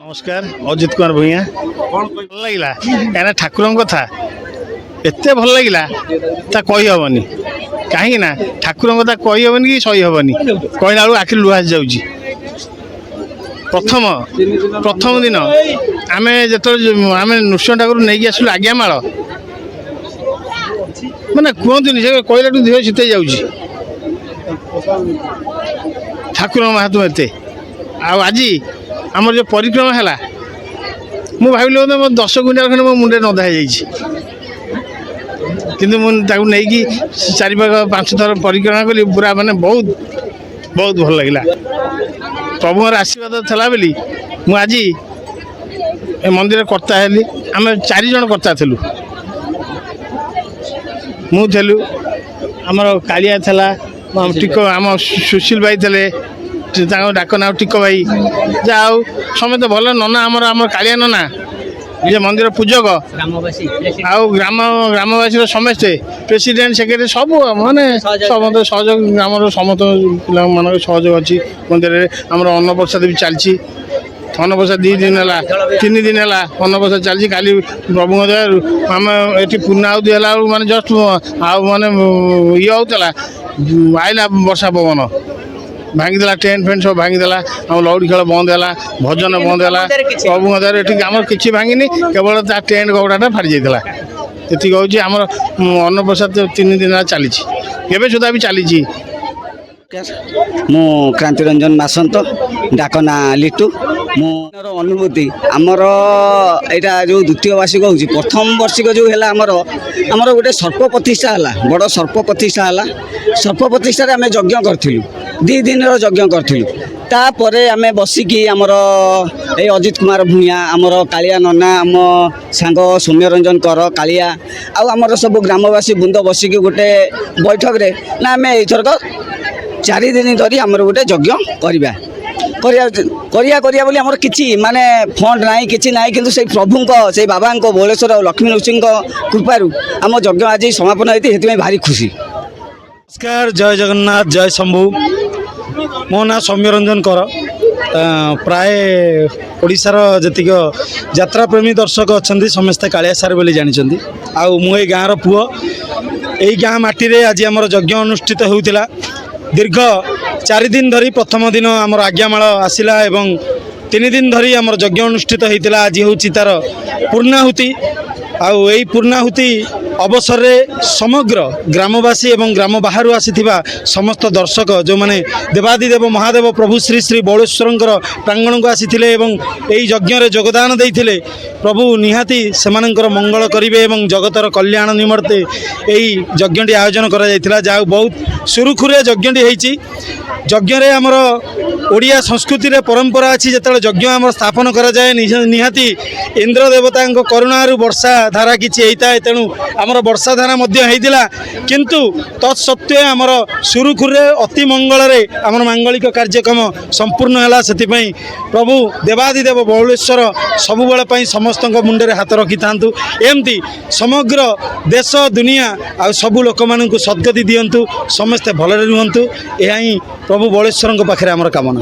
नमस्कार अजित कुमार भूया भल लगे क्या ठाकुर कथा एत भल लगे कही हेनी कहीं ठाकुर कथा कही हेनी कि सही हेनी कहला बेलू आखिर लुहा जाऊँगी। प्रथम प्रथम दिन आम जो आम नृसिंह ठाकुर नहीं आसलु आज्ञामाल मैंने कहतुनि से कहला देह शीत जाऊँगी ठाकुर महात्मा एत आज आमर जो परिक्रमा है मु भाविली बोधे मो 10 क्विंटाल खंडे मो मुंडे नदा हो किंतु मुझे चारिपाख 5 थर परिक्रमा कली पूरा माने बहुत बहुत भल लगे प्रभुर आशीर्वाद थला बोली मु आज मंदिर कर्ता हेली आम 4 जन कर्ता थिलु मु थिलु आमर कालिया थला टिको आम सुशील भाई थे डाक ना टिको भाई जाओ समस्त भल नना आमर कालिया नना ये मंदिर पूजक आउ ग्रामवासी समस्ते प्रेसिडेंट सेक्रेटरी सब माने समस्त सहयोग ग्राम समस्त पिला मान सहयोग अच्छी मंदिर आमर अन्न प्रसाद भी चलती अन्न प्रसाद 2 दिन है 3 दिन है अन्न प्रसाद चलती काली प्रभु दया आम ये पूर्णाहुति है माने जस्ट माने ये होता आईला वर्षा पवन भांगीदेला टेंट फेंट सब भांगीदेला आम लौड़ी खेल बंद है भजन बंद है प्रभु दया आम कि भांगिनी केवल टेंट कपड़ाटा फाड़ी जाता ये हूँ आम अन्न प्रसाद 3 दिन चली सुधा भी चली। मु क्रांतिरंजन मासंत डाकना लिटू मोर अनुभूति आमर यहाँ जो द्वितीय वार्षिक हूँ प्रथम वार्षिक जो है आमर गोटे सर्प प्रतिष्ठा है बड़ सर्प प्रतिष्ठा है सर्प प्रतिष्ठा आम यज्ञ करूँ 2 दिन यज्ञ करूँ तापर आम बसिकी आमर ए अजित कुमार भूया आमर कालिया नना आम सांग सौम्यरंजन कर कालिया आमर सब ग्रामवासी बुंद बसिकी गोटे बैठक रे ना आम एथरक 4 दिन धरी आमर गोटे यज्ञ करिया बोली आमर किछि माने फंड नाही किछि नाही किंतु से प्रभु से बाबा भोलेश्वर और लक्ष्मी नृसिंह कृपारू आम यज्ञ आज समापन होती हेतु भारी खुशी। नमस्कार जय जगन्नाथ जय शंभु मो ना सौम्यरंजन कर प्राय ओडिशार जतिक यात्रा प्रेमी दर्शक अच्छा समस्ते कालिया सार बोली जानी आउ मु ए गाँव पुओ यही गाँ माटी रे आज आमर यज्ञ अनुष्ठित होउतिला दीर्घ 4 दिन धरी प्रथम दिन आमर आज्ञामाल आसिला एवं 3 दिन धरी आमर यज्ञ अनुष्ठित होइतिला आज होउची तार पूर्णाहुति आउ एई पूर्णाहुति अवसर रे समग्र ग्रामवासी एवं ग्राम बाहर आसीथिबा समस्त दर्शक जो माने देवादिदेव महादेव प्रभु श्री श्री बौलेश्वर प्रांगण को आसीथिले एवं एई यज्ञ रे योगदान देइथिले प्रभु निहाती सेमानंकर मंगल करिवे एवं जगतर कल्याण निमर्ते एई यज्ञटी आयोजन करा जायतिला जा बहुत सुरुखुरे यज्ञटी हेइची यज्ञ रे हमर ओडिया संस्कृति रे परंपरा अछि जेतले यज्ञ हमर स्थापन करा जाय निहाती इंद्र देवता करुणारु वर्षा धारा किछि हेइता तेणु आमर वर्षा धारा मध्य हेइतिला किंतु तत्सत्वे आमर सुरुखुरे अति मंगल रे आमर मांगलिक कार्यक्रम संपूर्ण हैला सेति पई प्रभु देवादिदेव बौलेश्वर सबु बेले पई समस्त मुंडे हाथ रखि थांतु एमती समग्र देश दुनिया आ सबु लोक मानकु सद्गति दियंतु समस्ते भलरे रुहंतु एहा ही प्रभु बौलेश्वर पाखरे आमर कामना।